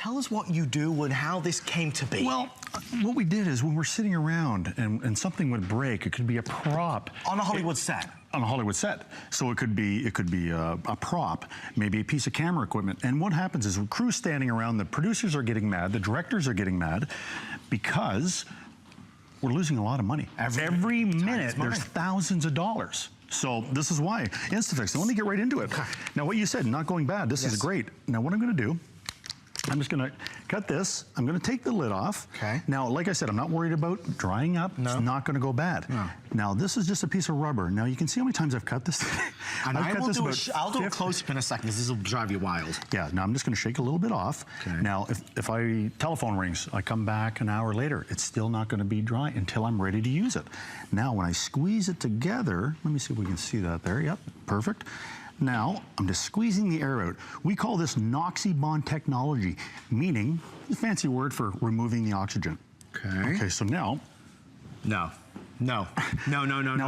Tell us what you do and how this came to be. Well, what we did is when we're sitting around and something would break, it could be a prop. On a Hollywood set. On a Hollywood set. So it could be a prop, maybe a piece of camera equipment. And what happens is crews standing around, the producers are getting mad, the directors are getting mad because we're losing a lot of money. Every minute there's thousands of dollars. So this is why. Instafix, let me get right into it. Now what you said, not going bad, this is great. Now what I'm gonna do, I'm just gonna cut this. I'm gonna take the lid off. Okay. Now, like I said, I'm not worried about drying up. No. It's not gonna go bad. No. Now, this is just a piece of rubber. Now, you can see how many times I've cut this. And I'll do a close-up in a second, because this will drive you wild. Yeah, now I'm just gonna shake a little bit off. Okay. Now, if telephone rings, I come back an hour later, it's still not gonna be dry until I'm ready to use it. Now, when I squeeze it together, let me see if we can see that there. Yep, perfect. Now, I'm just squeezing the air out. We call this Noxy-Bond technology, meaning, a fancy word for removing the oxygen. Okay. Okay, so now. No. Now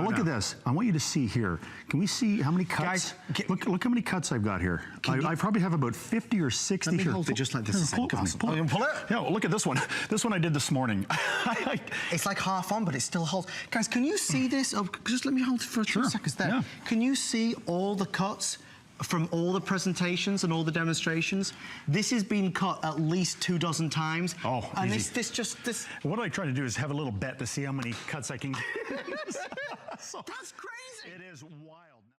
look at this. I want you to see here. Can we see how many cuts? Guys, look how many cuts I've got here. I probably have about 50 or 60 here. Let me hold it just like this a second. Pull it. Yeah, well, look at this one. This one I did this morning. It's like half on, but it still holds. Guys, can you see this? Oh, just let me hold it for 2 seconds there. Yeah. Can you see all the cuts from all the presentations and all the demonstrations? This has been cut at least 24 times. Oh, and easy. this. What I try to do is have a little bet to see how many cuts I can get. That's crazy. It is wild.